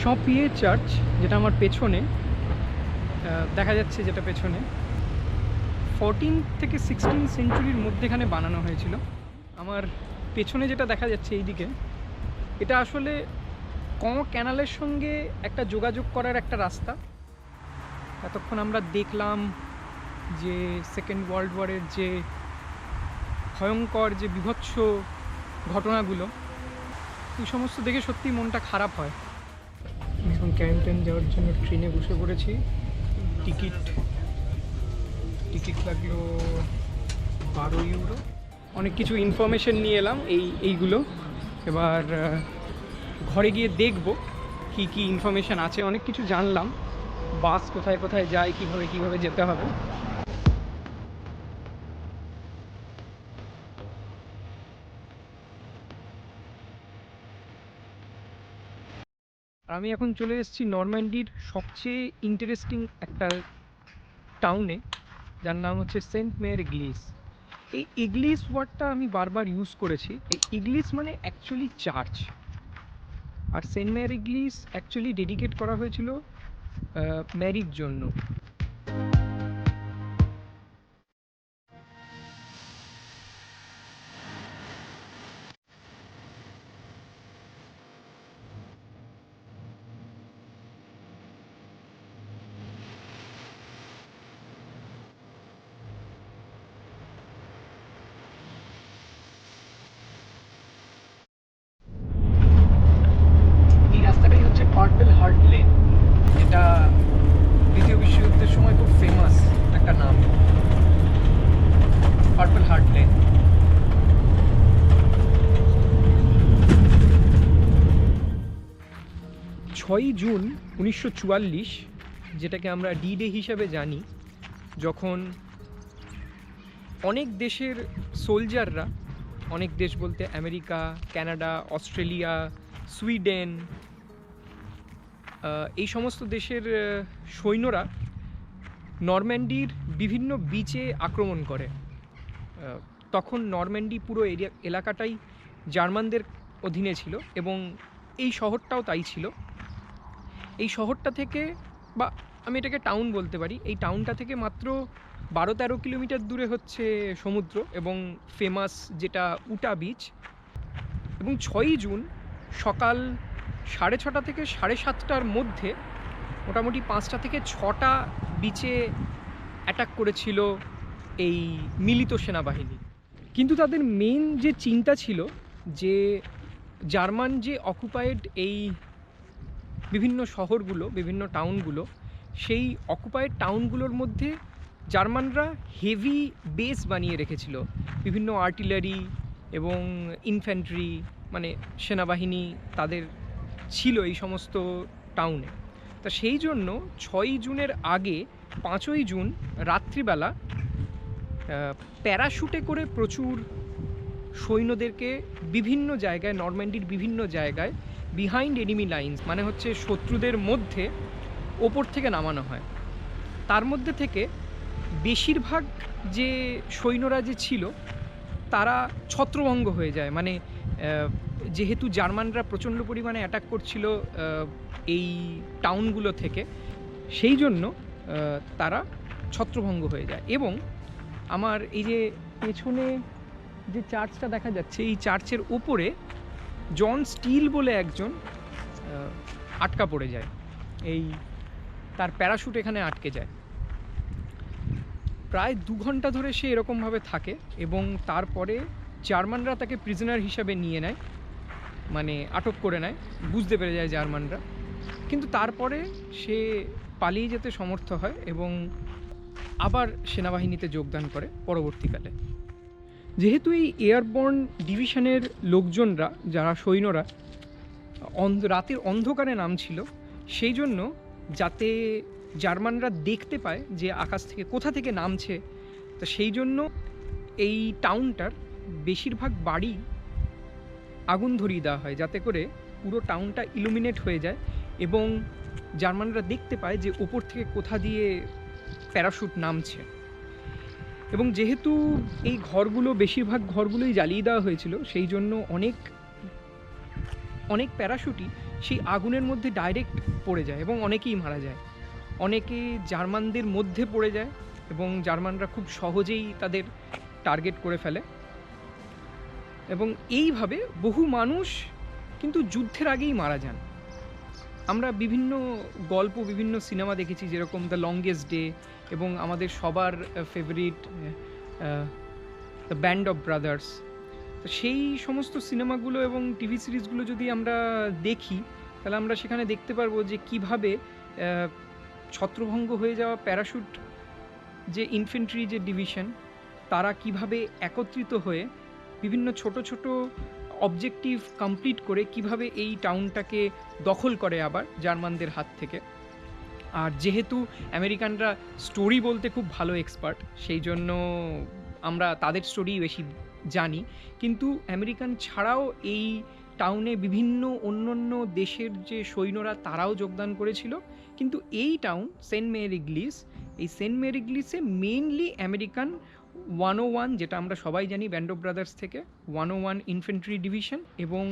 শপিয়ে church, যেটা আমার পেছনে দেখা যাচ্ছে, যেটা পেছনে 14 থেকে 16 সেঞ্চুরির মধ্যেখানে বানানো হয়েছিল। আমার পেছনে যেটা দেখা যাচ্ছে এইদিকে, এটা আসলে ক্যানালের সঙ্গে একটা যোগাযোগ করার একটা রাস্তা। এতক্ষণ আমরা দেখলাম যে সেকেন্ড ওয়ার্ল্ড ওয়ারের যে ভয়ঙ্কর যে বীভৎস ঘটনাগুলো, এই সমস্ত দেখে সত্যিই মনটা খারাপ হয়। এখন ক্যাম্পটেন যাওয়ার জন্য ট্রেনে বসে পড়েছি। টিকিট লাগলো 12 ইউরো। অনেক কিছু ইনফরমেশন নিয়ে এলাম এইগুলো। এবার ঘরে গিয়ে দেখব কি কি ইনফরমেশন আছে। অনেক কিছু জানলাম, বাস কোথায় কোথায় যায়, কিভাবে যেতে হবে। আমি এখন চলে এসেছি নরম্যান্ডির সবচেয়ে ইন্টারেস্টিং একটা টাউনে, যার নাম হচ্ছে সেন্ট মেরি ইগলিস। এই ইগলিস ওয়ার্ডটা আমি বারবার ইউজ করেছি। এই ইগলিস মানে অ্যাকচুয়ালি চার্চ, আর সেন্ট মেরি ইগলিস অ্যাকচুয়ালি ডেডিকেট করা হয়েছিল ম্যারির জন্য। এই রাস্তাটাই হচ্ছে পার্পল হার্ট লেন, এটা দ্বিতীয় বিশ্বযুদ্ধের সময় খুব ফেমাস একটা নাম, পার্পল হার্ট লেন। 6ই জুন 1944, যেটাকে আমরা ডি ডে হিসাবে জানি, যখন অনেক দেশের সোলজাররা, অনেক দেশ বলতে আমেরিকা, কানাডা, অস্ট্রেলিয়া, সুইডেন, এই সমস্ত দেশের সৈন্যরা নরম্যান্ডির বিভিন্ন বিচে আক্রমণ করে। তখন নরম্যান্ডি পুরো এলাকাটাই জার্মানদের অধীনে ছিল, এবং এই শহরটাও তাই ছিল। এই শহরটা থেকে, বা আমি এটাকে টাউন বলতে পারি, এই টাউনটা থেকে মাত্র 12-13 কিলোমিটার দূরে হচ্ছে সমুদ্র এবং ফেমাস যেটা উটা বিচ। এবং 6ই জুন সকাল 6:30 থেকে 7:30টার মধ্যে মোটামুটি 5টা থেকে 6টা বিচে অ্যাটাক করেছিল এই মিলিত সেনাবাহিনী। কিন্তু তাদের মেন যে চিন্তা ছিল যে জার্মান যে অকুপায়েড এই বিভিন্ন শহরগুলো, বিভিন্ন টাউনগুলো, সেই অকুপায়েড টাউনগুলোর মধ্যে জার্মানরা হেভি বেস বানিয়ে রেখেছিল, বিভিন্ন আর্টিলারি এবং ইনফ্যান্ট্রি, মানে সেনাবাহিনী তাদের ছিল এই সমস্ত টাউনে। তা সেই জন্য 6ই জুনের আগে 5ই জুন রাত্রিবেলা প্যারাশুটে করে প্রচুর সৈন্যদেরকে বিভিন্ন জায়গায়, নরম্যান্ডির বিভিন্ন জায়গায় বিহাইন্ড এনিমি লাইন্স, মানে হচ্ছে শত্রুদের মধ্যে, ওপর থেকে নামানো হয়। তার মধ্যে থেকে বেশিরভাগ যে সৈন্যরা যে ছিল তারা ছত্রভঙ্গ হয়ে যায়। মানে যেহেতু জার্মানরা প্রচণ্ড পরিমাণে অ্যাটাক করছিল এই টাউনগুলো থেকে, সেই জন্য তারা ছত্রভঙ্গ হয়ে যায়। এবং আমার এই যে পেছনে যে চার্চটা দেখা যাচ্ছে, এই চার্চের ওপরে জন স্টিল বলে একজন আটকা পড়ে যায়, এই তার প্যারাশুট এখানে আটকে যায়। প্রায় 2 ঘন্টা ধরে সে এরকমভাবে থাকে, এবং তারপরে জার্মানরা তাকে প্রিজনার হিসাবে নিয়ে নেয়, মানে আটক করে নেয়, বুঝতে পেরে যায় জার্মানরা। কিন্তু তারপরে সে পালিয়ে যেতে সমর্থ হয় এবং আবার সেনাবাহিনীতে যোগদান করে পরবর্তীকালে। যেহেতু এই এয়ারবর্ন ডিভিশনের লোকজনরা, যারা সৈন্যরা রাতের অন্ধকারে নামছিল, সেই জন্য যাতে জার্মানরা দেখতে পায় যে আকাশ থেকে কোথা থেকে নামছে, তো সেই জন্য এই টাউনটার বেশিরভাগ বাড়ি আগুন ধরিয়ে দেওয়া হয়, যাতে করে পুরো টাউনটা ইলুমিনেট হয়ে যায় এবং জার্মানরা দেখতে পায় যে ওপর থেকে কোথা দিয়ে প্যারাশুট নামছে। এবং যেহেতু এই ঘরগুলো, বেশিরভাগ ঘরগুলোই জ্বালিয়ে দেওয়া হয়েছিল, সেই জন্য অনেক প্যারাশুটই সেই আগুনের মধ্যে ডাইরেক্ট পড়ে যায় এবং অনেকেই মারা যায়। অনেকে জার্মানদের মধ্যে পড়ে যায় এবং জার্মানরা খুব সহজেই তাদের টার্গেট করে ফেলে এবং এইভাবে বহু মানুষ কিন্তু যুদ্ধের আগেই মারা যান। আমরা বিভিন্ন গল্প, বিভিন্ন সিনেমা দেখেছি, যেরকম দ্য লংগেস্ট ডে এবং আমাদের সবার favourite the band of brothers. তো সেই সমস্ত সিনেমাগুলো এবং টিভি সিরিজগুলো যদি আমরা দেখি, তাহলে আমরা সেখানে দেখতে পারবো যে কীভাবে ছত্রভঙ্গ হয়ে যাওয়া প্যারাশুট যে ইনফেন্ট্রি যে ডিভিশন, তারা কিভাবে একত্রিত হয়ে বিভিন্ন ছোট ছোট অবজেক্টিভ কমপ্লিট করে কিভাবে এই টাউনটাকে দখল করে আবার জার্মানদের হাত থেকে। আর যেহেতু আমেরিকানরা স্টোরি বলতে খুব ভালো এক্সপার্ট, সেই জন্য আমরা তাদের স্টোরি বেশি জানি। কিন্তু আমেরিকান ছাড়াও এই টাউনে বিভিন্ন অন্য দেশের যে সৈন্যরা তারাও যোগদান করেছিল। কিন্তু এই টাউন সেন্ট মেরি গ্লিস, এই সেন্ট মেরি গ্লিসে মেইনলি আমেরিকান 101, যেটা আমরা সবাই জানি ব্যান্ড অফ ব্রাদার্স থেকে, 101 ইনফেন্ট্রি ডিভিশন এবং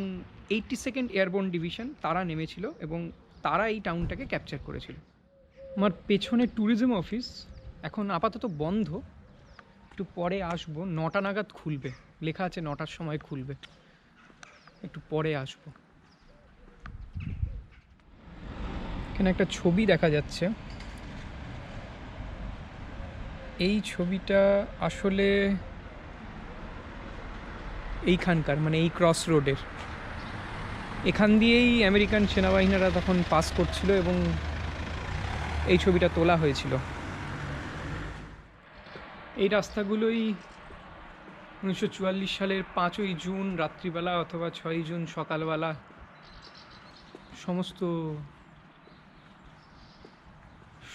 82nd এয়ারবোর্ন ডিভিশন, তারা নেমেছিল এবং তারা এই টাউনটাকে ক্যাপচার করেছিল। আমার পেছনে ট্যুরিজম অফিস এখন আপাতত বন্ধ, একটু পরে আসবো, 9টা নাগাদ খুলবে, লেখা আছে 9টার সময় খুলবে, একটু পরে আসবো। এখানে একটা ছবি দেখা যাচ্ছে, এই ছবিটা আসলে এইখানকার, মানে এই ক্রস রোডের, এখান দিয়েই আমেরিকান সেনাবাহিনীরা তখন পাস করছিল এবং এই ছবিটা তোলা হয়েছিল। এই রাস্তাগুলোই 1944 সালের 5ই জুন রাত্রিবেলা অথবা 6ই জুন সকালবেলা সমস্ত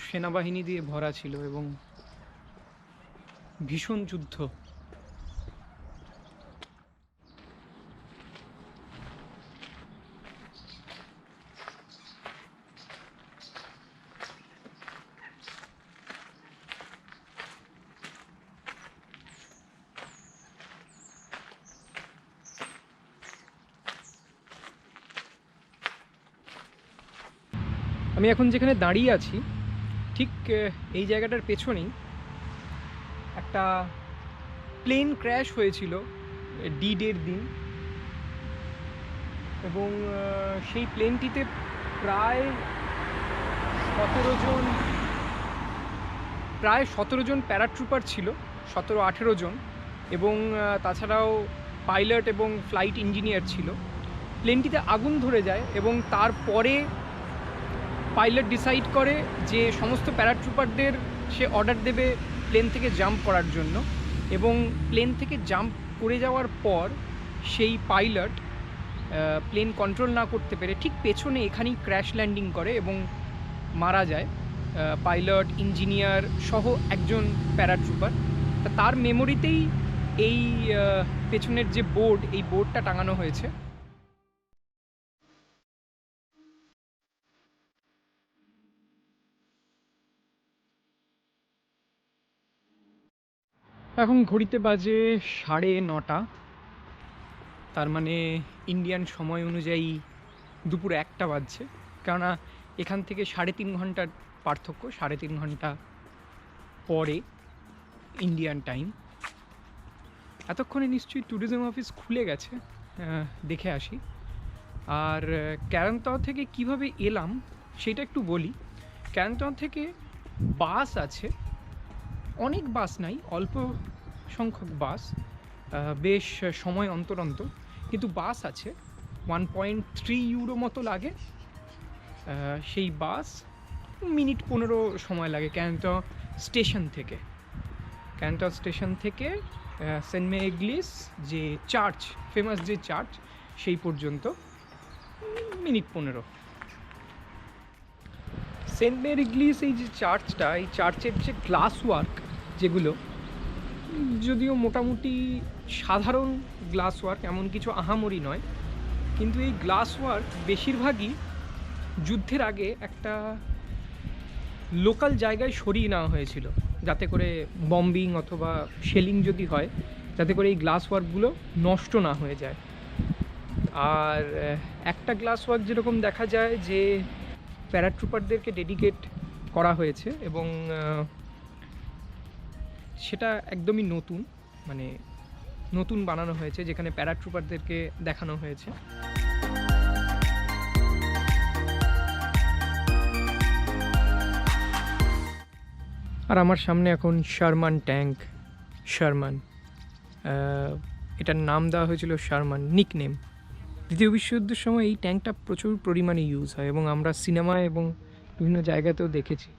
সেনাবাহিনী দিয়ে ভরা ছিল এবং ভীষণ যুদ্ধ। আমি এখন যেখানে দাঁড়িয়ে আছি ঠিক এই জায়গাটার পেছনেই একটা প্লেন ক্র্যাশ হয়েছিল ডি-ডের দিন এবং সেই প্লেনটিতে প্রায় 17 জন প্যারাট্রুপার ছিল, 17-18 জন, এবং তাছাড়াও পাইলট এবং ফ্লাইট ইঞ্জিনিয়ার ছিল। প্লেনটিতে আগুন ধরে যায় এবং তারপরে পাইলট ডিসাইড করে যে সমস্ত প্যারাট্রুপারদের সে অর্ডার দেবে প্লেন থেকে জাম্প করার জন্য, এবং প্লেন থেকে জাম্প করে যাওয়ার পর সেই পাইলট প্লেন কন্ট্রোল না করতে পেরে ঠিক পেছনে এখানেই ক্র্যাশ ল্যান্ডিং করে এবং মারা যায় পাইলট, ইঞ্জিনিয়ার সহ একজন প্যারাট্রুপার। তার মেমোরিতেই এই পেছনের যে বোর্ড, এই বোর্ডটা টাঙানো হয়েছে। এখন ঘড়িতে বাজে 9:30, তার মানে ইন্ডিয়ান সময় অনুযায়ী দুপুর 1টা বাজছে, কেননা এখান থেকে 3.5 ঘন্টার পার্থক্য, 3.5 ঘন্টা পরে ইন্ডিয়ান টাইম। এতক্ষণে নিশ্চয়ই ট্যুরিজম অফিস খুলে গেছে, দেখে আসি। আর ক্যারান্তোয়া থেকে কিভাবে এলাম সেটা একটু বলি। ক্যারান্তোয়া থেকে বাস আছে, অনেক বাস নাই, অল্প সংখ্যক বাস, বেশ সময় অন্তর অন্তর, কিন্তু বাস আছে। 1.3 ইউরো মতো লাগে সেই বাস, মিনিট 15 সময় লাগে ক্যারান্তোয়া স্টেশন থেকে। ক্যারান্তোয়া স্টেশন থেকে সেন্ট মেরি গ্লিস যে চার্চ, ফেমাস যে চার্চ, সেই পর্যন্ত মিনিট 15। সেন্ট মেরি গ্লিস এই যে চার্চটা, এই চার্চের যে গ্লাস ওয়ার্ক যেগুলো, যদিও মোটামুটি সাধারণ গ্লাস ওয়ার্ক, এমন কিছু আহামরি নয়, কিন্তু এই গ্লাস ওয়ার্ক বেশিরভাগই যুদ্ধের আগে একটা লোকাল জায়গায় সরিয়ে নেওয়া হয়েছিল, যাতে করে বম্বিং অথবা শেলিং যদি হয়, যাতে করে এই গ্লাস ওয়ার্কগুলো নষ্ট না হয়ে যায়। আর একটা গ্লাস ওয়ার্ক যেরকম দেখা যায় যে প্যারাট্রুপারদেরকে ডেডিকেট করা হয়েছে এবং সেটা একদমই নতুন, মানে নতুন বানানো হয়েছে, যেখানে প্যারাট্রুপারদেরকে দেখানো হয়েছে। আর আমার সামনে এখন শারমান ট্যাঙ্ক। শারমান, এটার নাম দেওয়া হয়েছিল শারমান, নিকনেম। দ্বিতীয় বিশ্বযুদ্ধের সময় এই ট্যাঙ্কটা প্রচুর পরিমাণে ইউজ হয় এবং আমরা সিনেমায় এবং বিভিন্ন জায়গাতেও দেখেছি।